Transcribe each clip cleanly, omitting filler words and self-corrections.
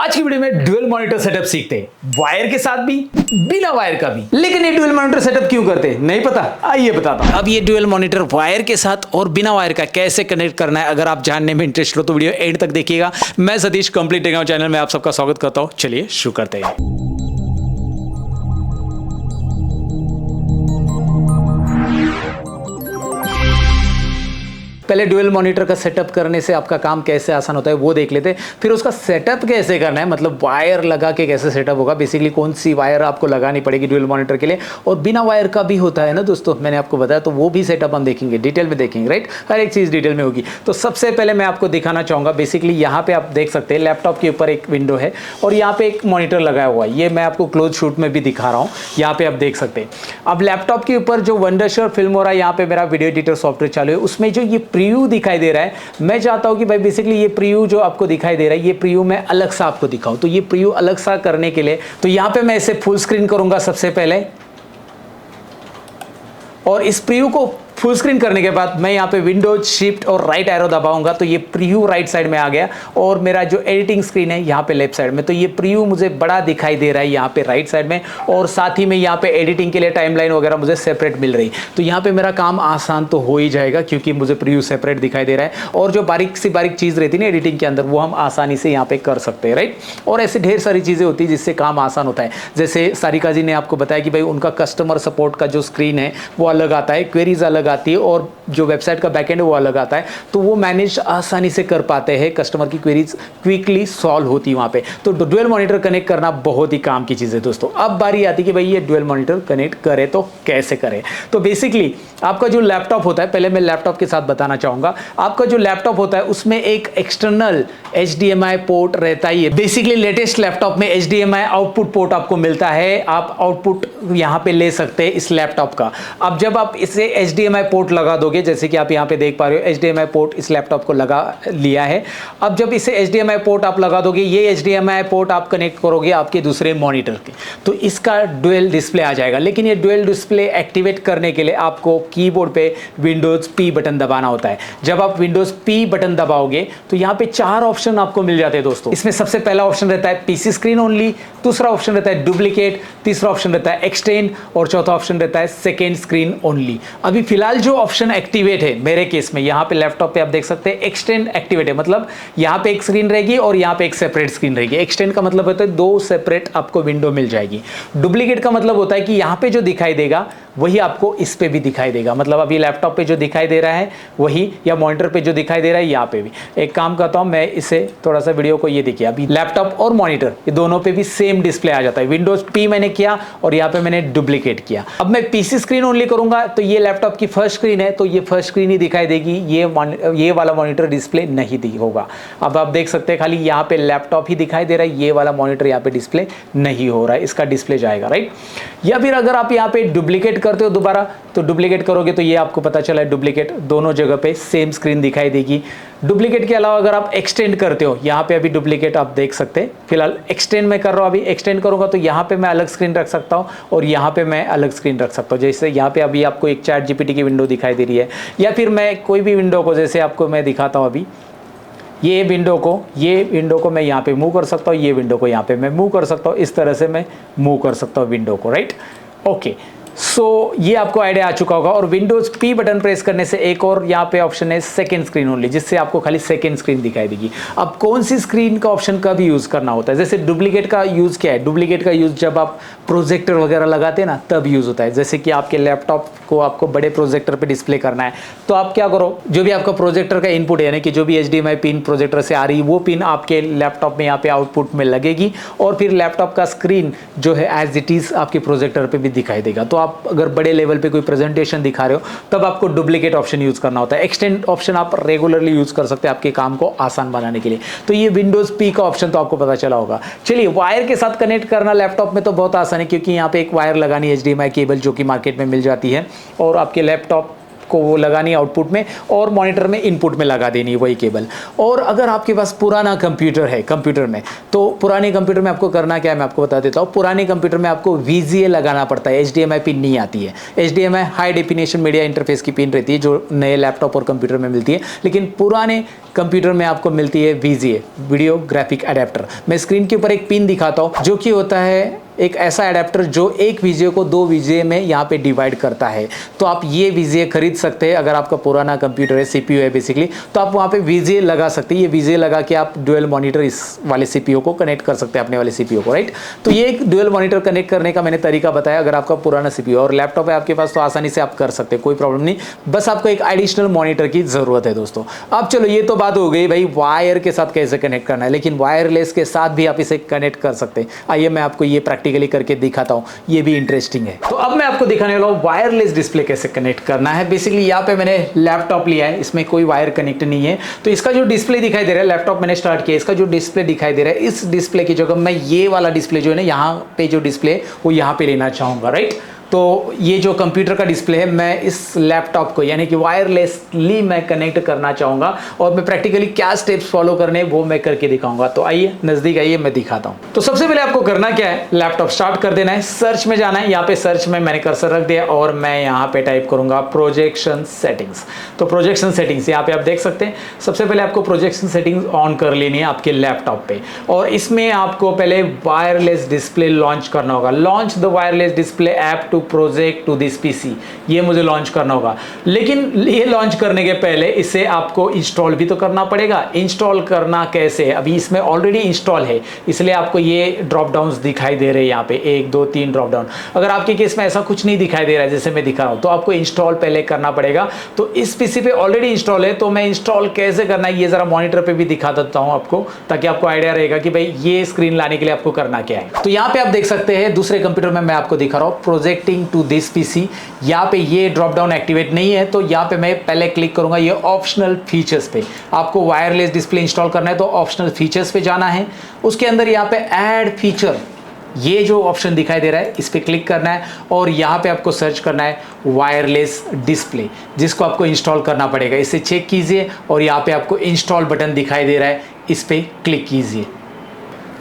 आज की वीडियो में डुअल मॉनिटर सेटअप सीखते हैं, वायर के साथ भी बिना वायर का भी। लेकिन ये डुअल मॉनिटर सेटअप क्यों करते हैं नहीं पता, आइए बताता हूं। अब ये डुअल मॉनिटर वायर के साथ और बिना वायर का कैसे कनेक्ट करना है, अगर आप जानने में इंटरेस्ट हो तो वीडियो एंड तक देखिएगा। मैं सतीश कंप्लीट टेक्नोलॉजी चैनल में आप सबका स्वागत करता हूं। चलिए शुरू करते हैं। पहले डुअल मॉनिटर का सेटअप करने से आपका काम कैसे आसान होता है वो देख लेते हैं, फिर उसका सेटअप कैसे करना है, मतलब वायर लगा के कैसे सेटअप होगा, बेसिकली कौन सी वायर आपको लगानी पड़ेगी डुअल मॉनिटर के लिए। और बिना वायर का भी होता है ना दोस्तों, मैंने आपको बताया, तो वो भी सेटअप हम देखेंगे, डिटेल में देखेंगे, राइट। हर एक चीज़ डिटेल में होगी। तो सबसे पहले मैं आपको दिखाना चाहूँगा, बेसिकली यहाँ पे आप देख सकते हैं लैपटॉप के ऊपर एक विंडो है और यहाँ पे एक मॉनिटर लगाया हुआ है। ये मैं आपको क्लोज शूट में भी दिखा रहा हूँ, यहाँ पे आप देख सकते हैं। अब लैपटॉप के ऊपर जो वंडरशर फिल्म हो रहा है, यहाँ पे मेरा वीडियो एडिटर सॉफ्टवेयर चालू है, उसमें जो ये प्रीव्यू दिखाई दे रहा है, मैं चाहता हूं कि भाई बेसिकली ये प्रीव्यू जो आपको दिखाई दे रहा है, ये प्रीव्यू मैं अलग सा आपको दिखाऊं। तो ये प्रीव्यू अलग सा करने के लिए तो यहां पे मैं इसे फुल स्क्रीन करूंगा सबसे पहले, और इस प्रीव्यू को फुल स्क्रीन करने के बाद मैं यहाँ पे विंडोज शिफ्ट और राइट एरो दबाऊंगा तो ये प्रीव्यू राइट साइड में आ गया और मेरा जो एडिटिंग स्क्रीन है यहाँ पे लेफ्ट साइड में। तो ये प्रीव्यू मुझे बड़ा दिखाई दे रहा है यहाँ पे राइट साइड में, और साथ ही में यहाँ पे एडिटिंग के लिए टाइमलाइन वगैरह मुझे सेपरेट मिल रही। तो यहाँ पे मेरा काम आसान तो हो ही जाएगा क्योंकि मुझे प्रीव्यू सेपरेट दिखाई दे रहा है, और जो बारीक सी बारीक चीज़ रहती है ना एडिटिंग के अंदर, वो हम आसानी से यहाँ पे कर सकते हैं, राइट। और ऐसे ढेर सारी चीज़ें होती है जिससे काम आसान होता है। जैसे सारिका जी ने आपको बताया कि भाई उनका कस्टमर सपोर्ट का जो स्क्रीन है वो अलग आता है, क्वेरीज अलग आती है, और जो वेबसाइट का बैकएंड है वो अलग आता है। तो वो मैनेज आसानी से कर पाते हैं, कस्टमर की क्वेरीज क्विकली सॉल्व होती है वहाँ पे। तो डुअल मॉनिटर कनेक्ट करना बहुत ही काम की चीज़ है दोस्तों। अब बारी आती है कि भाई ये डुअल मॉनिटर कनेक्ट करे तो कैसे करें। तो बेसिकली आपका जो लैपटॉप होता है, पहले मैं लैपटॉप के साथ बताना चाहूँगा। आपका जो लैपटॉप होता है उसमें एक एक्सटर्नल HDMI पोर्ट रहता ही है। बेसिकली लेटेस्ट लैपटॉप में HDMI आउटपुट पोर्ट आपको मिलता है, आप आउटपुट यहाँ पे ले सकते हैं इस लैपटॉप का। अब जब आप इसे HDMI पोर्ट लगा दोगे, जैसे कि आप यहाँ पे देख पा रहे हो HDMI पोर्ट इस लैपटॉप को लगा लिया है। अब जब इसे HDMI पोर्ट आप लगा दोगे, ये HDMI पोर्ट आप कनेक्ट करोगे आपके दूसरे मॉनिटर के, तो इसका डुअल डिस्प्ले आ जाएगा। लेकिन ये डुअल डिस्प्ले एक्टिवेट करने के लिए आपको कीबोर्ड पे विंडोज P बटन दबाना होता है। जब आप विंडोज P बटन दबाओगे तो यहाँ पे 4 ऑप्शन आपको मिल जाते हैं दोस्तों। इसमें सबसे पहला ऑप्शन रहता है PC स्क्रीन ओनली, दूसरा ऑप्शन रहता है डुप्लीकेट, तीसरा ऑप्शन रहता है एक्सटेंड, और चौथा ऑप्शन रहता है सेकेंड स्क्रीन ओनली। अभी फिलहाल जो ऑप्शन एक्टिवेट है मेरे केस में, यहाँ पे लैपटॉप पे आप देख सकते हैं एक्सटेंड एक्टिवेट है, मतलब यहाँ पे एक स्क्रीन रहेगी और यहाँ पे एक सेपरेट स्क्रीन रहेगी। एक्सटेंड का मतलब होता है 2 सेपरेट आपको विंडो मिल जाएगी। डुप्लीकेट का मतलब होता है कि यहाँ पे जो दिखाई देगा वही आपको इस पे भी दिखाई देगा, मतलब अभी लैपटॉप पे जो दिखाई दे रहा है वही, या मॉनिटर पे जो दिखाई दे रहा है यहाँ पे भी। एक काम करता हूँ मैं, इसे थोड़ा सा वीडियो को ये देखिए, अभी लैपटॉप और मॉनिटर ये दोनों पे भी सेम डिस्प्ले आ जाता है। विंडोज P मैंने किया और यहाँ पे मैंने डुप्लीकेट किया। अब मैं PC स्क्रीन ओनली करूंगा तो ये लैपटॉप की फर्स्ट स्क्रीन है तो ये फर्स्ट स्क्रीन ही दिखाई देगी, ये वाला मॉनिटर डिस्प्ले नहीं होगा। अब आप देख सकते हैं खाली यहाँ पे लैपटॉप ही दिखाई दे रहा है, ये वाला मॉनिटर यहाँ पे डिस्प्ले नहीं हो रहा है, इसका डिस्प्ले जाएगा, राइट। या फिर अगर आप यहाँ पे डुप्लीकेट करते हो दोबारा, तो डुप्लीकेट करोगे तो ये आपको पता चला है डुप्लीकेट, दोनों जगह पे सेम स्क्रीन दिखाई देगी। डुप्लीकेट के अलावा अगर आप एक्सटेंड करते हो, यहाँ पे अभी डुप्लीकेट आप देख सकते हैं, फिलहाल एक्सटेंड मैं कर रहा हूँ। अभी एक्सटेंड करूँगा तो यहाँ पे मैं अलग स्क्रीन रख सकता हूँ और यहाँ पे मैं अलग स्क्रीन रख सकता हूँ। जैसे यहाँ पे अभी आपको एक चैट GPT की विंडो दिखाई दे रही है, या फिर मैं कोई भी विंडो को, जैसे आपको मैं दिखाता हूँ अभी, ये विंडो को मैं यहाँ पे मूव कर सकता हूँ, ये विंडो को यहाँ पे मैं मूव कर सकता हूँ, इस तरह से मैं मूव कर सकता हूँ विंडो को, राइट। ओके, सो ये आपको आइडिया आ चुका होगा। और विंडोज P बटन प्रेस करने से एक और यहाँ पे ऑप्शन है सेकेंड स्क्रीन ओनली, जिससे आपको खाली सेकेंड स्क्रीन दिखाई देगी। अब कौन सी स्क्रीन का ऑप्शन कब यूज़ करना होता है, जैसे डुप्लीकेट का यूज़ क्या है, डुप्लीकेट का यूज़ जब आप प्रोजेक्टर वगैरह लगाते हैं ना तब यूज़ होता है। जैसे कि आपके लैपटॉप को आपको बड़े प्रोजेक्टर पर डिस्प्ले करना है, तो आप क्या करो, जो भी आपका प्रोजेक्टर का इनपुट है, यानी कि जो भी HDMI पिन प्रोजेक्टर से आ रही है वो पिन आपके लैपटॉप में यहाँ पे आउटपुट में लगेगी, और फिर लैपटॉप का स्क्रीन जो है एज इट इज़ आपके प्रोजेक्टर पर भी दिखाई देगा। तो आप अगर बड़े लेवल पे कोई प्रेजेंटेशन दिखा रहे हो तब आपको डुप्लीकेट ऑप्शन यूज करना होता है। एक्सटेंड ऑप्शन आप रेगुलरली यूज कर सकते हैं आपके काम को आसान बनाने के लिए। तो ये विंडोज P का ऑप्शन तो आपको पता चला होगा। चलिए, वायर के साथ कनेक्ट करना लैपटॉप में तो बहुत आसान है, क्योंकि यहाँ पे एक वायर लगानी HDMI केबल जो कि मार्केट में मिल जाती है, और आपके लैपटॉप आपको वो लगानी है आउटपुट में और मॉनिटर में इनपुट में लगा देनी है वही केबल। और अगर आपके पास पुराना कंप्यूटर है कंप्यूटर में, तो पुराने कंप्यूटर में आपको करना क्या है मैं आपको बता देता हूँ। पुराने कंप्यूटर में आपको VGA लगाना पड़ता है, HDMI पिन नहीं आती है। HDMI high definition media interface की पिन रहती है जो नए लैपटॉप और कंप्यूटर में मिलती है, लेकिन पुराने कंप्यूटर में आपको मिलती है VGA, वीडियो ग्राफिक एडेप्टर। मैं स्क्रीन के ऊपर एक पिन दिखाता हूँ जो कि होता है एक ऐसा एडेप्टर जो एक VGA को 2 VGA में यहाँ पे डिवाइड करता है। तो आप ये VGA खरीद सकते हैं अगर आपका पुराना कंप्यूटर है, CPU है बेसिकली, तो आप वहाँ पे VGA लगा सकते हैं। ये VGA लगा के आप डुअल मॉनिटर इस वाले CPU को कनेक्ट कर सकते हैं अपने वाले CPU को, राइट। तो ये एक डुअल मॉनिटर कनेक्ट करने का मैंने तरीका बताया। अगर आपका पुराना CPU और लैपटॉप है आपके पास तो आसानी से आप कर सकते हैं, कोई प्रॉब्लम नहीं। बस आपको एक एडिशनल मॉनिटर की ज़रूरत है दोस्तों। अब चलो ये तो बात हो गई भाई वायर के साथ कैसे कनेक्ट करना है, लेकिन वायरलेस के साथ भी आप इसे कनेक्ट कर सकते हैं। आइए मैं आपको ये प्रैक्टिकली करके दिखाता हूं, ये भी इंटरेस्टिंग है। तो अब मैं आपको दिखाने वाला हूं वायरलेस डिस्प्ले कैसे कनेक्ट करना है। बेसिकली यहाँ पे मैंने लैपटॉप लिया है, इसमें कोई वायर कनेक्ट नहीं है। तो इसका जो डिस्प्ले दिखाई दे रहा है, लैपटॉप मैंने स्टार्ट किया, इसका जो डिस्प्ले दिखाई दे रहा है, इस डिस्प्ले की जगह मैं ये वाला डिस्प्ले जो है ना, यहाँ पे जो डिस्प्ले वो यहाँ पे लेना चाहूंगा, राइट। तो ये जो कंप्यूटर का डिस्प्ले है मैं इस लैपटॉप को यानी कि वायरलेसली मैं कनेक्ट करना चाहूँगा और मैं प्रैक्टिकली क्या स्टेप्स फॉलो करने वो मैं करके दिखाऊंगा। तो आइए नज़दीक आइए, मैं दिखाता हूँ। तो सबसे पहले आपको करना क्या है, लैपटॉप स्टार्ट कर देना है, सर्च में जाना है। यहाँ पे सर्च में मैंने कर्सर रख दिया और मैं यहाँ पे टाइप करूँगा प्रोजेक्शन सेटिंग्स। तो प्रोजेक्शन सेटिंग्स यहाँ पे आप देख सकते हैं। सबसे पहले आपको प्रोजेक्शन सेटिंग्स ऑन कर लेनी है आपके लैपटॉप पे, और इसमें आपको पहले वायरलेस डिस्प्ले लॉन्च करना होगा। Launch the wireless display app to project to this PC, ये मुझे लॉन्च करना होगा। लेकिन ये लॉन्च करने के पहले इसे आपको इंस्टॉल भी तो करना पड़ेगा। इंस्टॉल करना कैसे, अभी इसमें ऑलरेडी इंस्टॉल है इसलिए आपको ये ड्रॉप डाउन्स दिखाई दे रहे हैं यहाँ पे 1 2 3 ड्रॉप डाउन। अगर आपके केस में ऐसा कुछ नहीं दिखाई दे रहा है जैसे मैं दिखा रहा हूँ, तो आपको इंस्टॉल पहले करना पड़ेगा। तो इस PC पे ऑलरेडी इंस्टॉल है, तो मैं इंस्टॉल कैसे करना है ये जरा मॉनिटर पे भी दिखा देता हूँ आपको, ताकि आपको आइडिया रहेगा कि भाई ये स्क्रीन लाने के लिए आपको करना क्या है। तो यहाँ पे आप देख सकते हैं दूसरे कंप्यूटर में मैं आपको दिखा रहा हूँ प्रोजेक्टिंग टू दिस PC। यहाँ पे ये ड्रॉप डाउन एक्टिवेट नहीं है, तो यहाँ पे मैं पहले क्लिक करूंगा ये ऑप्शनल फीचर्स पे। आपको वायरलेस डिस्प्ले इंस्टॉल करना है तो ऑप्शनल फीचर्स पे जाना है। उसके अंदर यहाँ पे ऐड फीचर, ये जो ऑप्शन दिखाई दे रहा है इस पे क्लिक करना है और यहाँ पे आपको सर्च करना है वायरलेस डिस्प्ले, जिसको आपको इंस्टॉल करना पड़ेगा। इसे चेक कीजिए और यहाँ पे आपको इंस्टॉल बटन दिखाई दे रहा है, इस पे क्लिक कीजिए।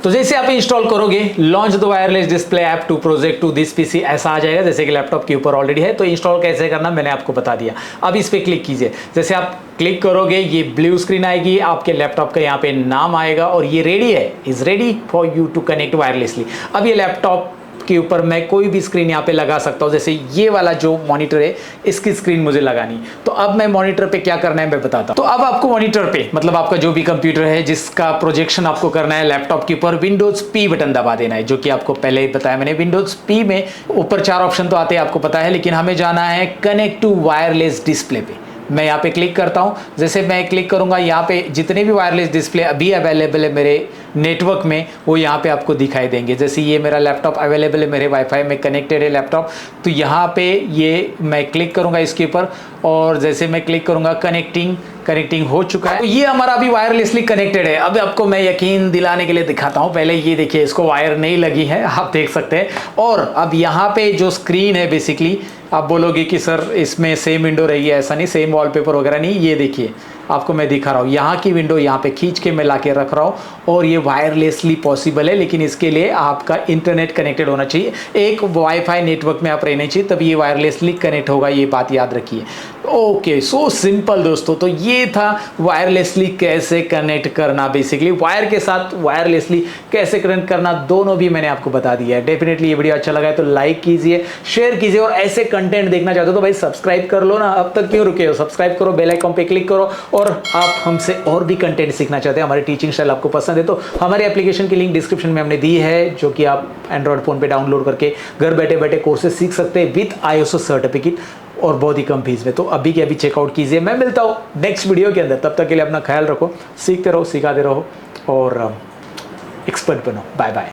तो जैसे आप इंस्टॉल करोगे launch the wireless display app to project to this PC ऐसा आ जाएगा, जैसे कि लैपटॉप के ऊपर ऑलरेडी है। तो इंस्टॉल कैसे करना मैंने आपको बता दिया। अब इस पे क्लिक कीजिए। जैसे आप क्लिक करोगे ये ब्लू स्क्रीन आएगी, आपके लैपटॉप का यहाँ पे नाम आएगा और ये रेडी है, is ready for you to connect wirelessly. अब ये लैपटॉप के ऊपर मैं कोई भी स्क्रीन यहाँ पे लगा सकता हूँ, जैसे ये वाला जो मॉनिटर है इसकी स्क्रीन मुझे लगानी। तो अब मैं मॉनिटर पे क्या करना है मैं बताता हूँ। तो अब आपको मॉनिटर पे मतलब आपका जो भी कंप्यूटर है जिसका प्रोजेक्शन आपको करना है लैपटॉप के ऊपर, विंडोज P बटन दबा देना है, जो कि आपको पहले ही बताया मैंने। विंडोज P में ऊपर 4 ऑप्शन तो आते हैं आपको पता है, लेकिन हमें जाना है कनेक्ट टू वायरलेस डिस्प्ले पे। मैं यहाँ पे क्लिक करता हूँ। जैसे मैं क्लिक करूँगा यहाँ पे जितने भी वायरलेस डिस्प्ले अभी अवेलेबल है मेरे नेटवर्क में वो यहाँ पे आपको दिखाई देंगे। जैसे ये मेरा लैपटॉप अवेलेबल है, मेरे वाईफाई में कनेक्टेड है लैपटॉप, तो यहाँ पे ये मैं क्लिक करूँगा इसके ऊपर और जैसे मैं क्लिक करूँगा कनेक्टिंग हो चुका है। तो ये हमारा अभी वायरलेसली कनेक्टेड है। अब आपको मैं यकीन दिलाने के लिए दिखाता हूँ। पहले ये देखिए, इसको वायर नहीं लगी है, आप देख सकते हैं। और अब यहाँ पे जो स्क्रीन है बेसिकली आप बोलोगे कि सर इसमें सेम विंडो रही है, ऐसा नहीं, सेम वॉलपेपर वगैरह नहीं। ये देखिए आपको मैं दिखा रहा हूँ, यहाँ की विंडो यहाँ पे खींच के मैं ला के रख रहा हूँ और ये वायरलेसली पॉसिबल है, लेकिन इसके लिए आपका इंटरनेट कनेक्टेड होना चाहिए, एक वाईफाई नेटवर्क में आप रहने चाहिए, तब ये वायरलेसली कनेक्ट होगा। ये बात याद रखिए। ओके, सो सिंपल दोस्तों। तो ये था वायरलेसली कैसे कनेक्ट करना, बेसिकली वायर के साथ वायरलेसली कैसे कनेक्ट करना, दोनों भी मैंने आपको बता दिया है। डेफिनेटली ये वीडियो अच्छा लगा है तो लाइक कीजिए, शेयर कीजिए, और ऐसे कंटेंट देखना चाहते हो तो भाई सब्सक्राइब कर लो ना। अब तक क्यों रुके हो, सब्सक्राइब करो, बेल आइकन पे क्लिक करो। और आप हमसे और भी कंटेंट सीखना चाहते हैं, हमारी टीचिंग स्टाइल आपको पसंद है, तो हमारे एप्लीकेशन की लिंक डिस्क्रिप्शन में हमने दी है, जो कि आप एंड्रॉयड फोन पे डाउनलोड करके घर बैठे बैठे कोर्सेज सीख सकते हैं विद ISO सर्टिफिकेट और बहुत ही कम फीस में। तो अभी के अभी चेकआउट कीजिए। मैं मिलता हूँ नेक्स्ट वीडियो के अंदर, तब तक के लिए अपना ख्याल रखो, सीखते रहो, सिखाते रहो और एक्सपर्ट बनो। Bye bye.